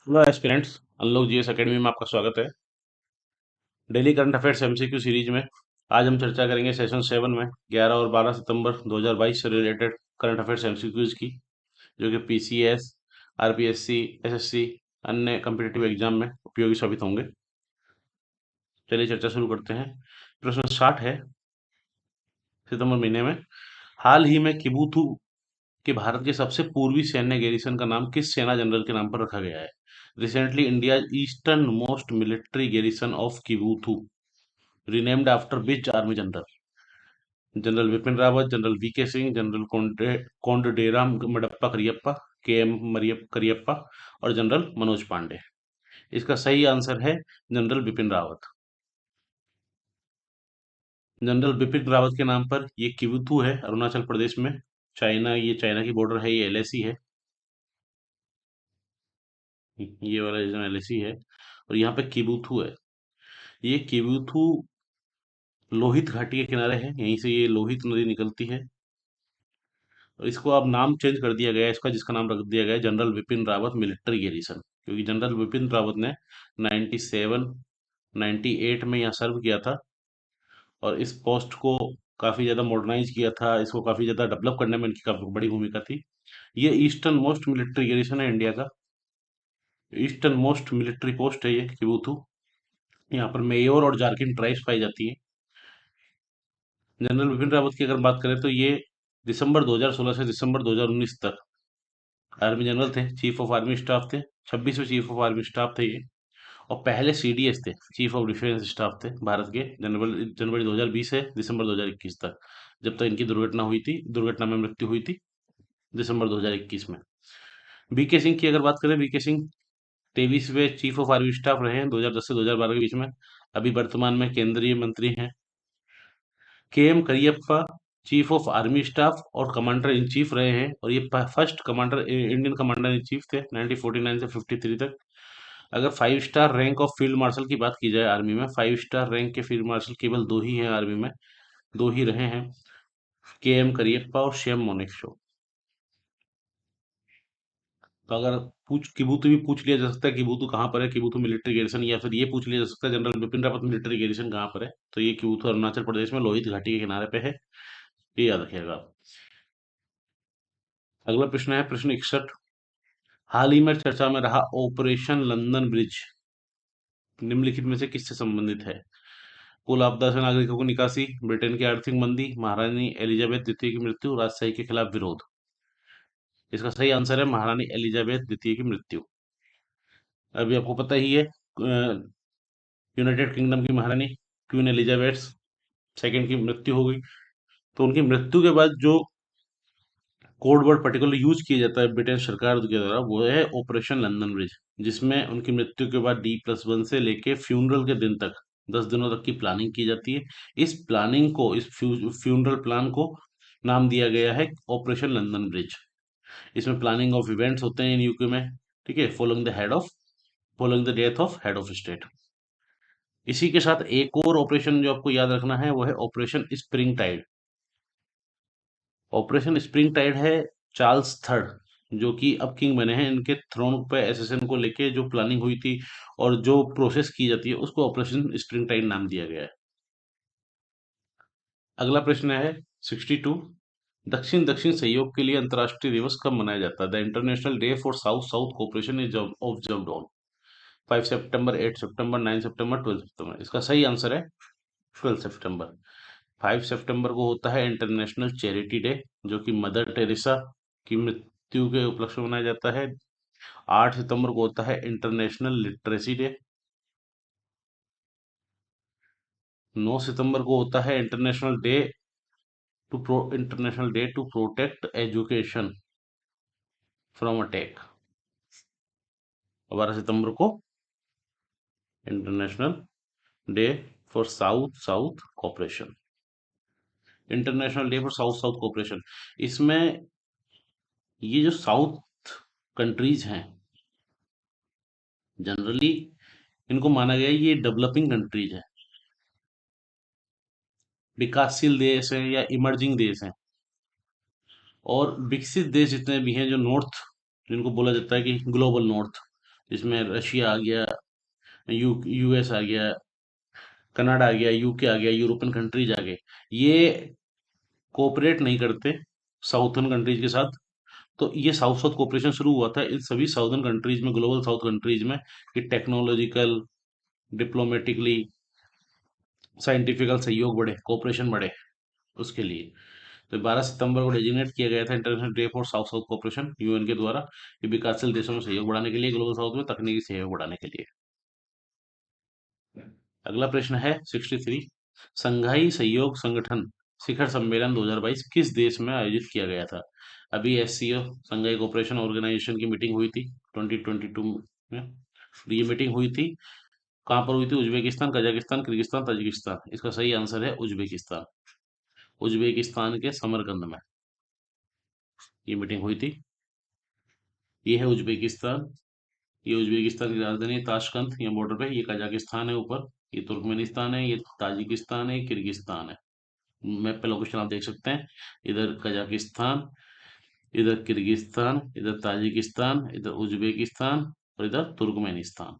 Hello aspirants, unlock GS academy में आपका स्वागत है। Daily current affairs MCQ series में आज हम चर्चा करेंगे सेशन 7 में 11 और 12 सितंबर 2022 से रिलेटेड करंट अफेयर्स एमसीक्यूज की, जो कि पीसीएस, आरपीएससी, एसएससी, अन्य कम्पिटिटिव एग्जाम में उपयोगी साबित होंगे। चलिए चर्चा शुरू करते हैं। प्रश्न 60 है। सितंबर महीने में हाल ही में किबुथु कि भारत के सबसे पूर्वी सैन्य गैरिसन का नाम किस सेना जनरल के नाम पर रखा गया है? Recently India eastern most military garrison of Kibithu renamed after which army general? General Vipin Rawat, general VK Singh, general Kodandera Madappa Cariappa, K M Cariappa और जनरल मनोज पांडे। इसका सही आंसर है जनरल बिपिन रावत। जनरल बिपिन रावत के नाम पर ये किबुथु है, अरुणाचल प्रदेश में। चाइना की बॉर्डर है, ये एलएसी है। ये वाला रीजन एलएसी है और यहाँ पे किबुथु है। ये किबुथु लोहित घाटी के किनारे है, यहीं से ये लोहित नदी निकलती है। और इसको अब नाम चेंज कर दिया गया है इसका, जिसका नाम रख दिया गया है general Vipin Rawat military garrison, क्योंकि जनरल विपिन रावत ने 97 98 में यहाँ सर्व किया था और इस पोस्ट को काफी ज्यादा मॉडर्नाइज किया था, इसको काफी ज्यादा डेवलप करने में इनकी काफी बड़ी भूमिका थी। ये ईस्टर्न मोस्ट मिलिट्री गैरिसन है इंडिया का। ईस्टर्न मोस्ट मिलिट्री पोस्ट है ये किबुथु। यहाँ पर मेयोर और जारकिन ट्राइब्स पाई जाती है। जनरल बिपिन रावत की अगर बात करें तो ये दिसंबर 2016 से दिसंबर 2019 तक आर्मी जनरल थे, चीफ ऑफ आर्मी स्टाफ थे। 26वें चीफ ऑफ आर्मी स्टाफ थे ये। और पहले सीडीएस थे, चीफ ऑफ डिफेंस स्टाफ थे भारत के, जनवरी जनवरी 2020 से दिसंबर 2021 तक, जब तक इनकी दुर्घटना में मृत्यु हुई थी दिसंबर 2021 में। बीके सिंह की अगर बात करें, बीके सिंह 23वें चीफ ऑफ आर्मी स्टाफ रहे हैं 2010 से 2012 के बीच में। अभी वर्तमान में केंद्रीय मंत्री हैं। K M Cariappa chief of army staff और कमांडर इन चीफ रहे हैं, और ये first commander, Indian commander in chief थे 1949 से 53 तक। अगर 5 star rank of field marshal की बात की जाए आर्मी में, 5 स्टार रैंक के फील्ड मार्शल केवल दो ही हैं आर्मी में, दो ही रहे हैं, के एम करियप्पा और श्याम मोनेक्शो। तो अगर पूछ किबुतु भी पूछ लिया जा सकता है, किबुतु कहाँ पर है, किबुतु मिलिट्री गैरिसन, या फिर ये पूछ लिया जा सकता है general Bipin Rawat military garrison कहाँ पर है, तो ये किबुतु अरुणाचल प्रदेश में लोहित घाटी के किनारे पे है। ये याद रखिएगा आप। अगला प्रश्न है प्रश्न 61। हाल ही में चर्चा में रहा ऑपरेशन लंदन ब्रिज निम्नलिखित में से किससे संबंधित है? कुल आपदा से नागरिकों को निकासी, ब्रिटेन की आर्थिक मंदी, महारानी एलिजाबेथ द्वितीय की मृत्यु, राजशाही के खिलाफ विरोध। इसका सही आंसर है महारानी एलिजाबेथ द्वितीय की मृत्यु। अभी आपको पता ही है, यूनाइटेड किंगडम की महारानी क्वीन एलिजाबेथ सेकंड की मृत्यु हो गई। तो उनकी मृत्यु के बाद जो कोड वर्ड पर्टिकुलर यूज किया जाता है ब्रिटेन सरकार के द्वारा, वो है ऑपरेशन लंदन ब्रिज, जिसमें उनकी मृत्यु के बाद D+1 से लेके फ्यूनरल के दिन तक 10 दिनों तक की प्लानिंग की जाती है। इस फ्यूनरल प्लान को नाम दिया गया है ऑपरेशन लंदन ब्रिज। इसमें प्लानिंग ऑफ इवेंट्स होते हैं इन यूके में, ठीक है, following the death of head of state. इसी के साथ एक और ऑपरेशन जो आपको याद रखना है, वो है operation spring tide. Operation spring tide है चार्ल्स थर्ड, जो कि अब किंग बने हैं, इनके थ्रोन पे एसेसन को लेके जो प्लानिंग हुई थी और जो प्रोसेस की जाती है, उसको ऑपरेशन स्प्रिंग टाइड नाम दिया गया है। अगला प्रश्न है 62। दक्षिण दक्षिण सहयोग के लिए अंतर्राष्ट्रीय दिवस कब मनाया जाता है? The international day for south south cooperation is observed on 5 सितंबर, 8 सितंबर, 9 सितंबर, 12 सितंबर। इसका सही आंसर है 12 सितंबर। 5 सितंबर को होता है इंटरनेशनल चैरिटी डे, जो कि मदर टेरेसा की मृत्यु के उपलक्ष्य में मनाया जाता है। 8 सितंबर को होता है इंटरनेशनल लिटरेसी डे। 9 सितंबर को होता है international day to protect education from attack. 12 सितंबर को international day for south south cooperation, international day for south south cooperation. इसमें ये जो साउथ कंट्रीज हैं, जनरली इनको माना गया है ये डेवलपिंग कंट्रीज है, विकासशील देश हैं या इमर्जिंग देश हैं। और विकसित देश जितने भी हैं, जो नॉर्थ, जिनको बोला जाता है कि ग्लोबल नॉर्थ, इसमें रशिया आ गया, यूएस आ गया, कनाडा आ गया, यूके आ गया, यूरोपियन कंट्रीज आ गए। ये कोऑपरेट नहीं करते साउथर्न कंट्रीज के साथ। तो ये साउथ साउथ कोऑपरेशन शुरू हुआ था इन सभी साउथर्न कंट्रीज में, ग्लोबल साउथ कंट्रीज में, कि टेक्नोलॉजिकल, डिप्लोमेटिकली, साइंटिफिकल सहयोग बढ़े, कोऑपरेशन बढ़े, उसके लिए। तो 12 सितंबर को डेजिग्नेट किया गया था international day for south south cooperation, UN के द्वारा, कि विकासशील देशों में सहयोग बढ़ाने के लिए, ग्लोबल साउथ में तकनीकी सहयोग बढ़ाने के लिए। अगला प्रश्न है 63। संघाई सहयोग संगठन शिखर सम्मेलन 2022 किस देश में आयोजित किया गया था? अभी एससीओ, संघाई कोऑपरेशन ऑर्गेनाइजेशन की मीटिंग हुई थी 2022 में। ये मीटिंग हुई थी, कहाँ पर हुई थी? Uzbekistan, Kazakhstan, Kyrgyzstan, Tajikistan. इसका सही आंसर है उज्बेकिस्तान। उज्बेकिस्तान के समरकंद में ये मीटिंग हुई थी। ये है उज्बेकिस्तान। ये उज्बेकिस्तान की राजधानी है ताशकंद, ये बॉर्डर पे। ये कजाकिस्तान है ऊपर, ये तुर्कमेनिस्तान है, ये ताजिकिस्तान है, ये किर्गिस्तान है। मैप पे लोकेशन आप देख सकते हैं। इधर कजाकिस्तान, इधर किर्गिस्तान, इधर ताजिकिस्तान, इधर उज्बेकिस्तान और इधर तुर्कमेनिस्तान।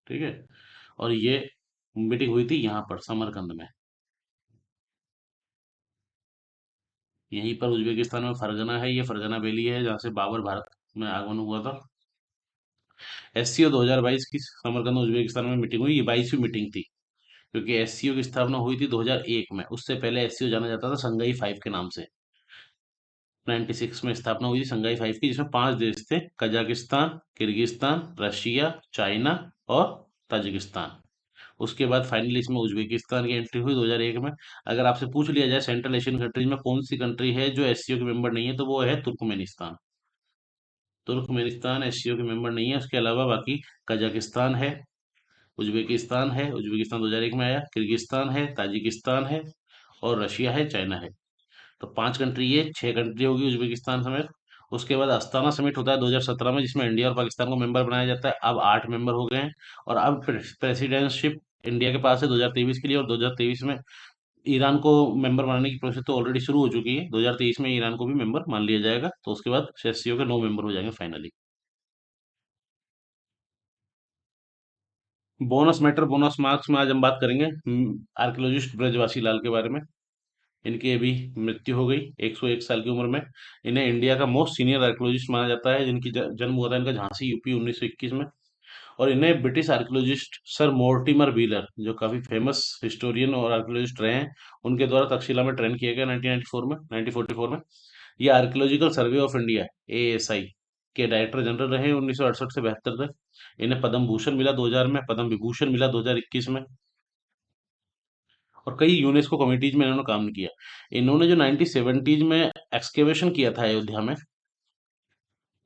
ठीक है। और ये मीटिंग हुई थी यहाँ पर समरकंद में। यहीं पर उज्बेकिस्तान में फरगना है, ये फरगना वैली है जहाँ से बाबर भारत में आगमन हुआ था। एससीओ 2022 की समरकंद उज्बेकिस्तान में मीटिंग हुई, ये 22वीं मीटिंग थी, क्योंकि एससीओ की स्थापना हुई थी 2001 में। उससे पहले एससीओ जाना जाता था संघाई फाइव के नाम से। 96 में स्थापना हुई थी संघाई फाइव की, जिसमें 5 देश थे: कजाकिस्तान, किर्गिस्तान, रशिया, चाइना और ताजिकिस्तान। उसके बाद फाइनली इसमें उज्बेकिस्तान की एंट्री हुई 2001 में। अगर आपसे पूछ लिया जाए सेंट्रल एशियन कंट्रीज में कौन सी कंट्री है जो एससीओ के मेंबर नहीं है, तो वो है तुर्कमेनिस्तान। तुर्कमेनिस्तान एससीओ के मेंबर नहीं है। उसके अलावा बाकी कजाकिस्तान है, उज्बेकिस्तान है, उज्बेकिस्तान 2001 में आया, किर्गिस्तान है, ताजिकिस्तान है और रशिया है, चाइना है। तो 5 कंट्री है, 6 कंट्री होगी उज्बेकिस्तान समेत। उसके बाद अस्थाना समिट होता है 2017 में, जिसमें इंडिया और पाकिस्तान को मेंबर बनाया जाता है। अब 8 मेंबर हो गए हैं। और अब प्रेसिडेंटशिप इंडिया के पास है 2023 के लिए, और 2023 में ईरान को मेंबर बनाने की प्रोसेस तो ऑलरेडी शुरू हो चुकी है। 2023 में ईरान को भी मेंबर मान लिया जाएगा, तो उसके बाद एससीओ के 9 मेंबर हो जाएंगे finally. Bonus matter, bonus marks में आज हम बात करेंगे आर्कियोलॉजिस्ट ब्रजवासी लाल के बारे में। इनकी अभी मृत्यु हो गई 101 साल की उम्र में। इन्हें इंडिया का मोस्ट सीनियर आर्कियोलॉजिस्ट माना जाता है, जिनकी जन्म हुआ था इनका झांसी, यूपी, 1921 में। और इन्हें British archaeologist sir Mortimer wheeler, जो काफी फेमस हिस्टोरियन और आर्कियोलॉजिस्ट रहे हैं, उनके द्वारा तक्षशिला में ट्रेन किया गया 1994 में, 1944 में। ये archaeological survey of India, ASI, के डायरेक्टर जनरल रहे 1968 से 72 तक। इन्हें पद्म भूषण मिला 2000 में, पद्म विभूषण मिला 2021 में। और कई यूनेस्को कमिटीज में इन्होंने काम किया। इन्होंने जो 1970s में एक्सकेवेशन किया था अयोध्या में,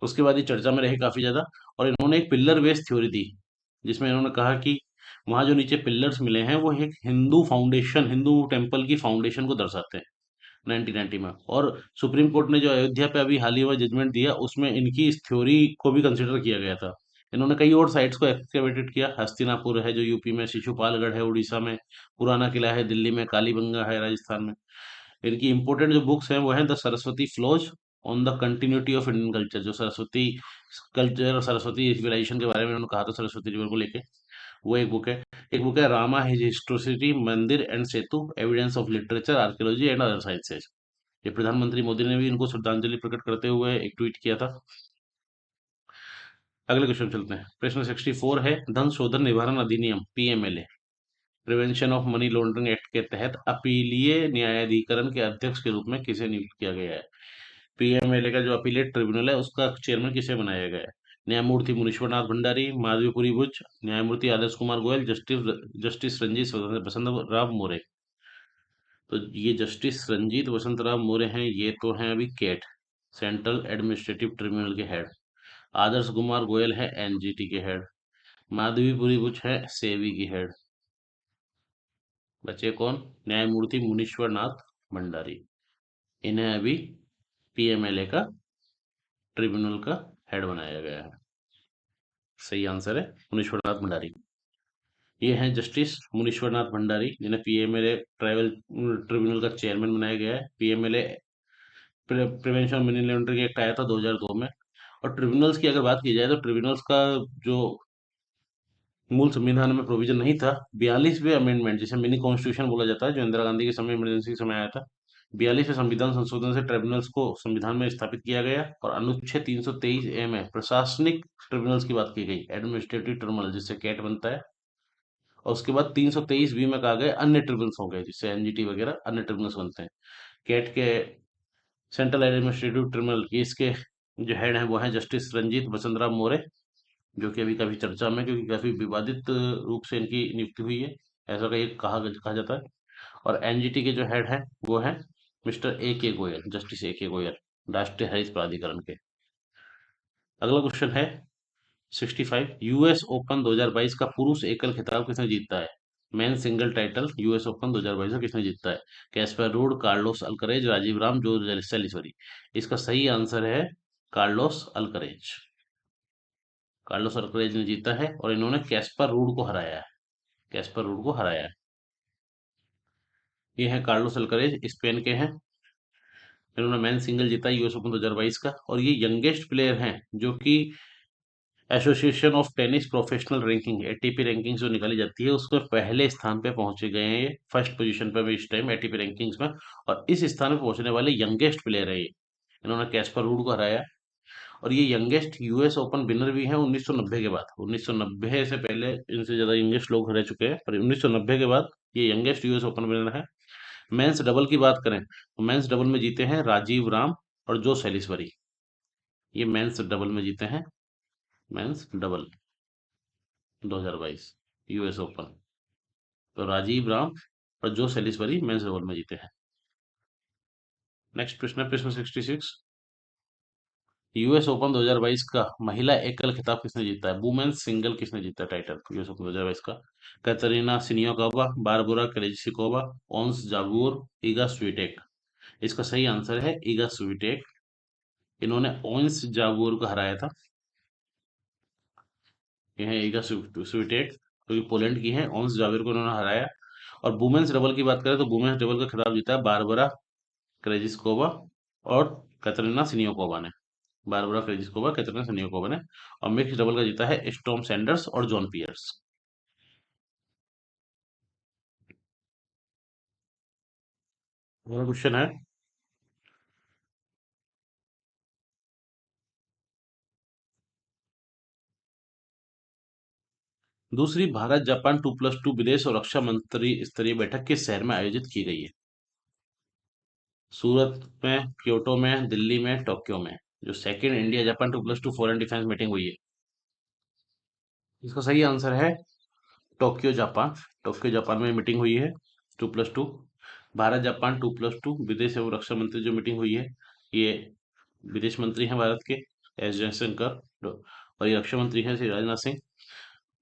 उसके बाद ये चर्चा में रहे काफी ज्यादा। और इन्होंने एक पिल्लर बेस्ड थ्योरी दी, जिसमें इन्होंने कहा कि वहां जो नीचे पिल्लर्स मिले हैं वो एक हिंदू फाउंडेशन, हिंदू टेम्पल की फाउंडेशन को दर्शाते हैं 1990 में। और सुप्रीम कोर्ट ने जो अयोध्या पे अभी हाल ही में जजमेंट दिया, उसमें इनकी इस थ्योरी को भी कंसिडर किया गया था। इन्होंने कई और साइट्स को एक्सकेवेटेड किया। हस्तिनापुर है जो यूपी में, शिशुपालगढ़ है उड़ीसा में, पुराना किला है दिल्ली में, कालीबंगा है राजस्थान में। इनकी इंपोर्टेंट जो बुक्स हैं वो हैं the Saraswati flows on the continuity of Indian culture, जो सरस्वती कल्चर और सरस्वती सिविलाइजेशन के बारे में उन्होंने कहा था, सरस्वती रिवर को लेके। वो एक बुक है। एक बुक है रामा हिज हिस्टोसिटी, मंदिर and Setu, evidence of literature, archaeology and other sciences. ये प्रधानमंत्री मोदी ने भी इनको श्रद्धांजलि प्रकट करते हुए एक ट्वीट किया था। अगले क्वेश्चन चलते हैं। प्रश्न 64 है, धन शोधन निवारण अधिनियम, PMLA, prevention of money laundering act के तहत अपीलीय न्यायाधिकरण के अध्यक्ष के रूप में किसे नियुक्त किया गया है? पीएमएलए का जो अपीलेट ट्रिब्यूनल है, उसका चेयरमैन किसे बनाया गया है? न्यायमूर्ति मुनीश्वरनाथ भंडारी, माधवीपुरी बुच, न्यायमूर्ति आदर्श कुमार गोयल, जस्टिस जस्टिस रंजीत वसंत राव मोरे। तो ये जस्टिस रंजीत वसंत राव मोरे हैं, ये तो हैं अभी केट, सेंट्रल एडमिनिस्ट्रेटिव ट्रिब्यूनल के हेड। आदर्श कुमार गोयल है एनजीटी के हेड। माधवीपुरी बुच है सेबी की हेड। बचे कौन? न्यायमूर्ति मुनीश्वर नाथ भंडारी। इन्हें अभी पीएमएलए का ट्रिब्यूनल का हेड बनाया गया है। सही आंसर है मुनीश्वर नाथ भंडारी। ये हैं जस्टिस मुनीश्वर नाथ भंडारी, जिन्हें पीएमएलए ट्राइबल ट्रिब्यूनल का चेयरमैन बनाया गया है। PMLA prevention of money laundering act आया था 2002 में। और ट्रिब्यूनल्स की अगर बात की जाए तो ट्रिब्यूनल्स का जो मूल संविधान में प्रोविजन नहीं था, 42वें अमेंडमेंट जिसे मिनी कॉन्स्टिट्यूशन बोला जाता है, जो इंदिरा गांधी के समय इमरजेंसी के समय आया था, 42वें संविधान संशोधन से ट्रिब्यूनल्स को संविधान में स्थापित किया गया और अनुच्छेद 323 ए में प्रशासनिक ट्रिब्यूनल्स की बात की गई, एडमिनिस्ट्रेटिव ट्रिब्यूनल जिससे कैट बनता है। और उसके बाद 323 बी में कहा गया अन्य ट्रिब्यूनल्स हो गए, जिससे एनजीटी वगैरह अन्य ट्रिब्यूनल्स बनते हैं। कैट के सेंट्रल एडमिनिस्ट्रेटिव ट्रिब्यूनल की इसके जो हेड हैं वो हैं जस्टिस रंजीत बसंतराम मोरे, जो कि अभी काफी चर्चा में है, क्योंकि काफी विवादित रूप से इनकी नियुक्ति हुई है, ऐसा कहीं कहा जाता है। और एनजीटी के जो हेड है वो है मिस्टर ए के गोयल, जस्टिस ए के गोयल, राष्ट्रीय हरित प्राधिकरण के। अगला क्वेश्चन है 65, यूएस ओपन 2022 का पुरुष एकल खिताब किसने जीता है? Men single title US open 2022 में किसने जीता है? Casper Ruud, Carlos Alcaraz, Rajeev Ram, Joe Salisbury. इसका सही आंसर है कार्लोस अल्करेज। कार्लोस अल्करेज ने जीता है और इन्होंने कैस्पर रूड को हराया है। कैस्पर रूड को हराया है। ये है कार्लोस अल्करेज, स्पेन के हैं। इन्होंने मेन सिंगल जीता यूएस ओपन 2022 का, और ये यंगेस्ट प्लेयर हैं जो कि association of tennis professional ranking, ATP ranking जो निकाली जाती है उसमें पहले स्थान पे पहुंचे गए हैं। ये फर्स्ट पोजीशन पे भी इस टाइम एटीपी रैंकिंग्स में, और इस स्थान पे पहुंचने वाले यंगेस्ट प्लेयर है ये। इन्होंने कैस्पर रूड को हराया, और ये यंगेस्ट यूएस ओपन विनर भी है 1990 के बाद। 1990 से पहले इनसे ज्यादा यंगेस्ट लोग रह चुके हैं, पर 1990 के बाद ये यंगेस्ट यूएस ओपन विनर है। मेंस डबल की बात करें तो मेंस डबल में जीते हैं राजीव राम और जो सैलिसबरी। ये मेंस डबल में जीते हैं, मेंस डबल 2022 यूएस ओपन। तो राजीव राम और जो सैलिसबरी मेंस डबल में जीते हैं। नेक्स्ट प्रश्न है प्रश्न 66, यूएस ओपन 2022 का महिला एकल खिताब किसने जीता है? वुमेन्स सिंगल किसने जीता टाइटल यूएस ओपन 2022 का? Katerina Siniakova, Barbora Krejcikova, Ons Jabeur, Iga Swiatek. इसका सही आंसर है ईगा स्वीटेक। इन्होंने ओन्स जागूर को हराया था। ये है ईगा स्वीटेक, जो कि पोलैंड की है। ओन्स जागूर को इन्होंने हराया। और वुमेन्स डबल की बात करें तो वुमेन्स डबल का खिताब जीता है बारबरा क्रेजिस्कोवा और कैटरीना सिनियाकोवा ने। बारबरा क्रेजिस्कोवा, कैटरीना सिनियाकोवा ने। और मिक्स डबल का जीता है स्टॉर्म सैंडर्स और जॉन पियर्स। अगला क्वेश्चन है, दूसरी भारत जापान 2+2 विदेश और रक्षा मंत्री स्तरीय बैठक किस शहर में आयोजित की गई है? सूरत में, क्योटो में, दिल्ली में, टोक्यो में। जो second India Japan 2+2 foreign defence meeting हुई है, इसका सही आंसर है टोक्यो जापान। टोक्यो जापान में मीटिंग हुई है 2+2। भारत जापान 2+2 विदेश एवं रक्षा मंत्री जो मीटिंग हुई है, ये विदेश मंत्री हैं भारत के एस जयशंकर, और ये रक्षा मंत्री हैं श्री राजनाथ सिंह,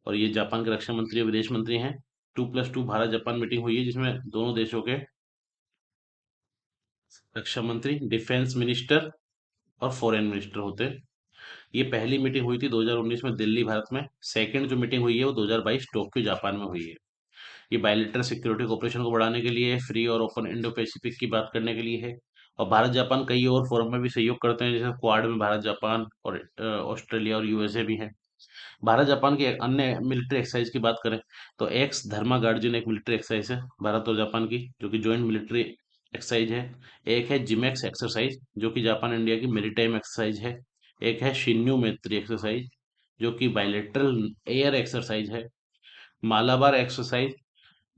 और ये जापान के रक्षा मंत्री और विदेश मंत्री हैं। 2+2 भारत जापान मीटिंग हुई है, जिसमें दोनों देशों के रक्षा मंत्री, डिफेंस मिनिस्टर और फॉरेन मिनिस्टर होते हैं। ये पहली मीटिंग हुई थी 2019 में दिल्ली भारत में। सेकंड जो मीटिंग हुई है वो 2022 टोक्यो जापान में हुई है। ये बायलैटरल सिक्योरिटी कोऑपरेशन को बढ़ाने के लिए, फ्री और ओपन इंडो पैसिफिक की बात करने के लिए है। और भारत जापान कई और फोरम में भी सहयोग करते हैं, जैसे क्वाड में भारत जापान और ऑस्ट्रेलिया और यूएसए भी है। भारत जापान की एक अन्य मिलिट्री एक्सरसाइज की बात करें तो एक्स धर्मा गार्जियन एक मिलिट्री एक्सरसाइज है भारत और जापान की, जो कि ज्वाइंट मिलिट्री एक्सरसाइज है। एक है जिमेक्स एक्सरसाइज, जो कि जापान इंडिया की मेरीटाइम एक्सरसाइज है। एक है शिन्यू मैत्री एक्सरसाइज, जो कि बायलेटरल एयर एक्सरसाइज है। मालाबार एक्सरसाइज,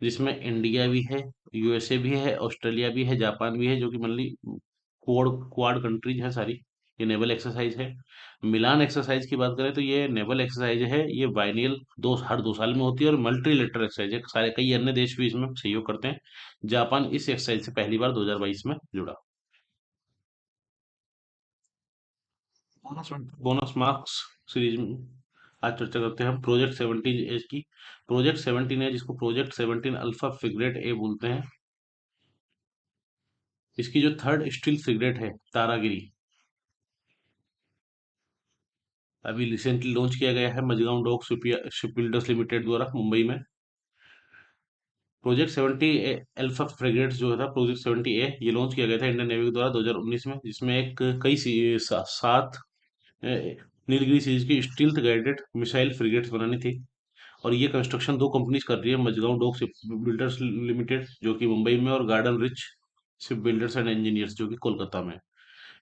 जिसमें इंडिया भी है, यूएसए भी है, ऑस्ट्रेलिया भी है, जापान भी है, जो कि मतलब क्वाड क्वाड कंट्रीज है सारी। ये नेवल एक्सरसाइज है। मिलान एक्सरसाइज की बात करें तो ये नेवल एक्सरसाइज है, ये बाइनियल हर 2 साल में होती है, और मल्टीलेटरल एक्सरसाइज है, सारे कई अन्य देश भी इसमें सहयोग करते हैं। जापान इस एक्सरसाइज से पहली बार 2022 में जुड़ा। बोनस मार्क्स सीरीज में आज चर्चा करते हैं हम प्रोजेक्ट 17 एज की। प्रोजेक्ट 17 है, जिसको प्रोजेक्ट 17 अल्फा फ्रिगेट ए बोलते हैं। इसकी जो थर्ड स्टील फ्रिगेट है तारागिरी, अभी रिसेंटली लॉन्च किया गया है मजगांव डॉक शिपबिल्डर्स लिमिटेड द्वारा मुंबई में। प्रोजेक्ट 70 अल्फा फ्रिगेट जो था, प्रोजेक्ट 70 ए, ये लॉन्च किया गया था इंडियन नेवी के द्वारा 2019 में, जिसमें एक कई 7 नीलगिरी सीरीज की स्टील्थ गाइडेड मिसाइल फ्रिगेट्स बनानी थी। और ये कंस्ट्रक्शन दो कंपनीज कर रही है, Mazagon dock ship builders limited जो कि मुंबई में, और garden reach ship builders and engineers जो कि कोलकाता में।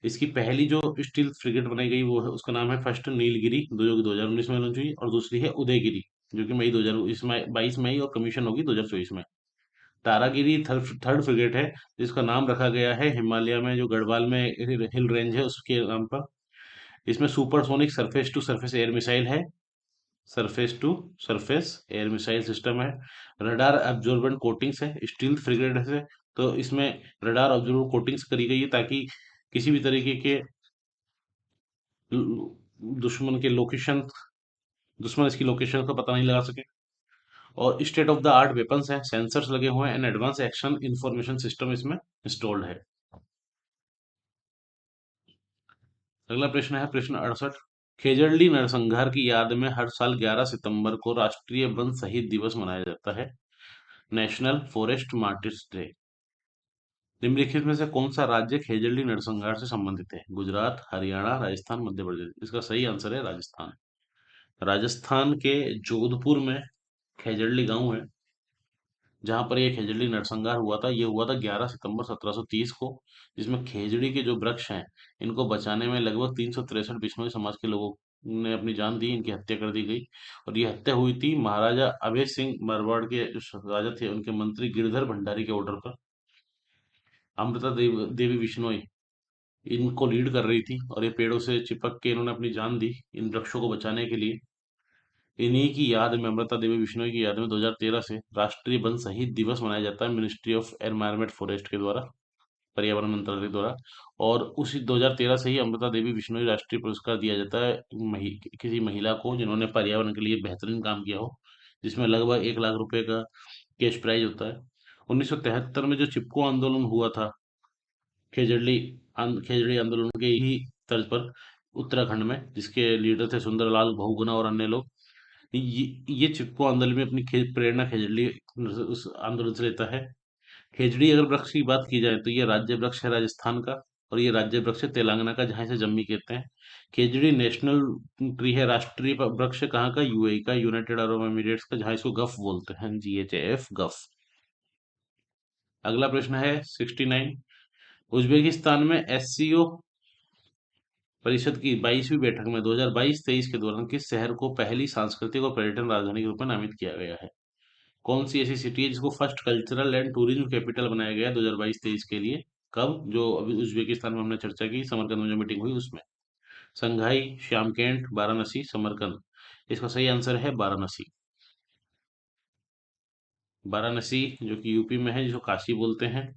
इसकी पहली जो स्टील फ्रिगेट बनाई गई वो है, उसका नाम है फर्स्ट नीलगिरी, जो कि 2019 में लॉन्च हुई, और दूसरी है उदयगिरी जो कि मई 2022 मई और कमीशन होगी 2024 में। तारागिरी थर्ड थर्ड फ्रिगेट है, जिसका नाम रखा गया है हिमालय में जो गढ़वाल में हिल रेंज है उसके नाम पर। इसमें supersonic surface to surface air missile है, surface to surface air missile system है। रडार एब्जॉर्बेंट कोटिंग्स है, स्टील फ्रिगेट है तो इसमें रडार ऑब्जर्वेंट कोटिंग्स करी गई है ताकि किसी भी तरीके के दुश्मन के लोकेशन दुश्मन इसकी लोकेशन का पता नहीं लगा सके। और state of the art weapons हैं, सेंसर्स लगे हुए हैं and advance action information system इसमें इंस्टॉल्ड है। अगला प्रश्न है प्रश्न 68। खेजड़ली नरसंहार की याद में हर साल 11 सितंबर को राष्ट्रीय वन शहीद दिवस मनाया जाता है, नेशनल फॉरेस्ट मार्टिर्स डे। निम्नलिखित में से कौन सा राज्य खेजड़ली नरसंहार से संबंधित है? गुजरात, हरियाणा, राजस्थान, मध्य प्रदेश। इसका सही आंसर है राजस्थान। राजस्थान के जोधपुर में खेजड़ली गांव है, जहां पर ये खेजड़ी नरसंहार हुआ था। ये हुआ था 11 सितंबर 1730 को, जिसमें खेजड़ी के जो वृक्ष हैं इनको बचाने में लगभग 363 बिश्नोई समाज के लोगों ने अपनी जान दी, इनकी हत्या कर दी गई। और ये हत्या हुई थी महाराजा अभय सिंह मारवाड़ के जो राजा थे उनके मंत्री गिरधर भंडारी के ऑर्डर पर। देवी बिश्नोई इनको लीड कर रही थी, और ये पेड़ों से चिपक के इन्होंने अपनी जान दी इन वृक्षों को बचाने के लिए। इन्हीं की याद में, अमृता देवी बिश्नोई की याद में 2013 से राष्ट्रीय वन शहीद दिवस मनाया जाता है, मिनिस्ट्री ऑफ एनवायरमेंट फॉरेस्ट के द्वारा, पर्यावरण मंत्रालय द्वारा। और उसी 2013 से ही अमृता देवी बिश्नोई राष्ट्रीय पुरस्कार दिया जाता है किसी महिला को जिन्होंने पर्यावरण के लिए बेहतरीन काम किया हो, जिसमें लगभग 1 लाख रुपए का कैश प्राइज होता है। 1973 में जो चिपको आंदोलन हुआ था, खेजड़ली खेजड़ी आंदोलन के ही तर्ज पर उत्तराखंड में, जिसके लीडर थे सुंदरलाल बहुगुणा और अन्य लोग। ये चिपको आंदोलन में अपनी प्रेरणा खेजड़ी उस आंदोलन से लेता है। खेजड़ी अगर वृक्ष की बात की जाए तो ये राज्य वृक्ष है राजस्थान का, और ये राज्य वृक्ष है तेलंगाना का, जहाँ इसे जम्मी कहते हैं। खेजड़ी नेशनल ट्री है, राष्ट्रीय वृक्ष कहाँ का? यूएई का, यूनाइटेड अरब एमिरेट्स का, जहाँ इसको गफ बोलते हैं, GHAF गफ। अगला प्रश्न है 69। उज्बेकिस्तान में SCO परिषद की 22वीं बैठक में 2022-23 के दौरान किस शहर को पहली सांस्कृतिक और पर्यटन राजधानी के रूप में नामित किया गया है? कौन सी ऐसी सिटी है जिसको first cultural and tourism capital बनाया गया 2022-23 के लिए? कब? जो अभी उज्बेकिस्तान में हमने चर्चा की, समरकंद में जो मीटिंग हुई उसमें। संघाई, श्यामकेंट, वाराणसी, समरकंद। इसका सही आंसर है वाराणसी। वाराणसी जो कि यूपी में है, जिसको काशी बोलते हैं।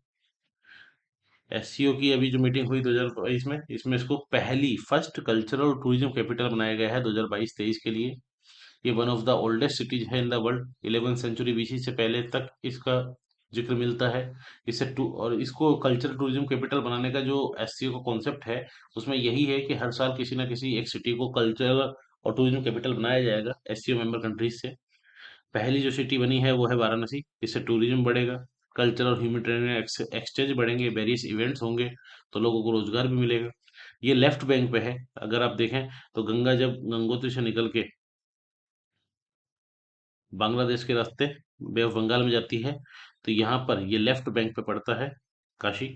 SCO की अभी जो मीटिंग हुई 2022 में, इसमें इसको पहली फर्स्ट कल्चरल और टूरिज्म कैपिटल बनाया गया है 2022-23 के लिए। ये one of the oldest cities है in the world, 11th century BC से पहले तक इसका जिक्र मिलता है। इसे टू और इसको कल्चरल टूरिज्म कैपिटल बनाने का जो SCO का कॉन्सेप्ट है, उसमें यही है कि हर साल किसी ना किसी एक सिटी को कल्चरल और टूरिज्म कैपिटल बनाया जाएगा SCO मेंबर कंट्रीज से। पहली जो सिटी बनी है वो है वाराणसी, इससे टूरिज्म बढ़ेगा, कल्चर और ह्यूमैनिटेरियन एक्सचेंज बढ़ेंगे, वेरियस इवेंट्स होंगे, तो लोगों को रोजगार भी मिलेगा। ये लेफ्ट बैंक पे है, अगर आप देखें तो गंगा जब गंगोत्री से निकल के बांग्लादेश के रास्ते बे ऑफ बंगाल में जाती है, तो यहाँ पर ये लेफ्ट बैंक पे पड़ता है काशी।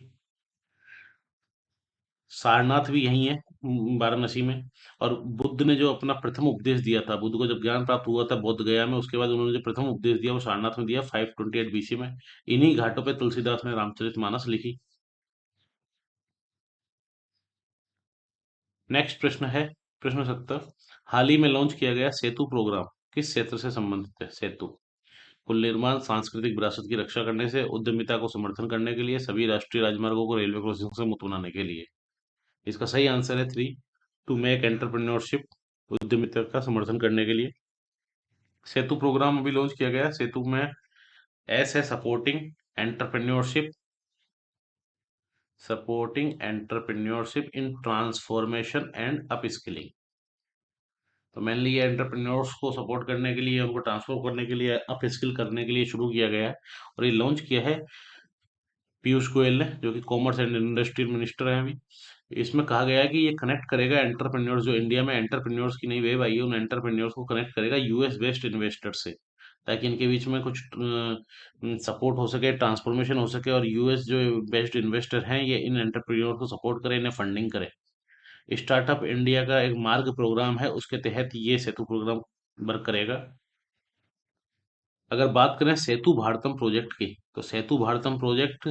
सारनाथ भी यही है, वाराणसी में। और बुद्ध ने जो अपना प्रथम उपदेश दिया था, बुद्ध को जब ज्ञान प्राप्त हुआ था बोध गया में, उसके बाद उन्होंने जो प्रथम उपदेश दिया वो सारनाथ में दिया 528 BC में। इन्हीं घाटों पे तुलसीदास ने रामचरितमानस लिखी। नेक्स्ट प्रश्न है प्रश्न 70। हाल ही में लॉन्च किया गया सेतु प्रोग्राम किस क्षेत्र से संबंधित है? सेतु पुल निर्माण, सांस्कृतिक विरासत की रक्षा करने से, उद्यमिता को समर्थन करने के लिए, सभी राष्ट्रीय राजमार्गों को रेलवे क्रॉसिंग से मुक्त बनाने के लिए। इसका सही आंसर है 3, टू मेक एंटरप्रेन्योरशिप, उद्यमिता का समर्थन करने के लिए। सेतु प्रोग्राम अभी लॉन्च किया गया। सेतु में S है supporting entrepreneurship, supporting entrepreneurship in transformation and upskilling. तो मेनली ये एंटरप्रेन्योर्स को सपोर्ट करने के लिए, उनको ट्रांसफॉर्म करने के लिए, अपस्किल करने के लिए शुरू किया गया है। और ये लॉन्च किया है पीयूष गोयल ने, जो कि कॉमर्स एंड इंडस्ट्रियल मिनिस्टर हैं अभी। इसमें कहा गया है कि ये कनेक्ट करेगा एंटरप्रेन्योर्स, जो इंडिया में एंटरप्रेन्योर्स की नई वेव आई है, उन एंटरप्रेन्योर्स को कनेक्ट करेगा यूएस बेस्ड इन्वेस्टर से, ताकि इनके बीच में कुछ सपोर्ट हो सके, ट्रांसफॉर्मेशन हो सके, और यूएस जो बेस्ड इन्वेस्टर हैं ये इन एंटरप्रेन्योर को सपोर्ट करें, इन्हें फंडिंग करें। स्टार्टअप इंडिया का एक मार्ग प्रोग्राम है, उसके तहत ये सेतु प्रोग्राम वर्क करेगा। अगर बात करें सेतु भारतम प्रोजेक्ट की, तो सेतु भारतम प्रोजेक्ट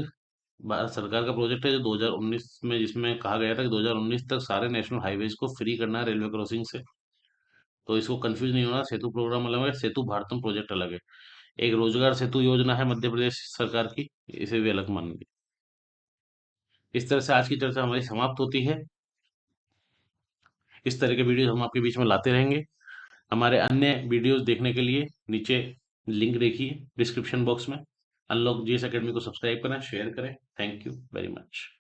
भारत सरकार का प्रोजेक्ट है जो 2019 में, जिसमें कहा गया था कि 2019 तक सारे नेशनल हाईवेज को फ्री करना है रेलवे क्रॉसिंग से। तो इसको कंफ्यूज नहीं होना, सेतु प्रोग्राम अलग है, सेतु भारतम प्रोजेक्ट अलग है। एक रोजगार सेतु योजना है मध्य प्रदेश सरकार की, इसे भी अलग मानेंगे। इस तरह से आज की चर्चा हमारी समाप्त होती है। इस तरह के वीडियो हम आपके बीच में लाते रहेंगे। हमारे अन्य वीडियोस देखने के लिए नीचे लिंक देखिए डिस्क्रिप्शन बॉक्स में। अनलॉक जीएस एकेडमी को सब्सक्राइब करें, शेयर करें। Thank you very much.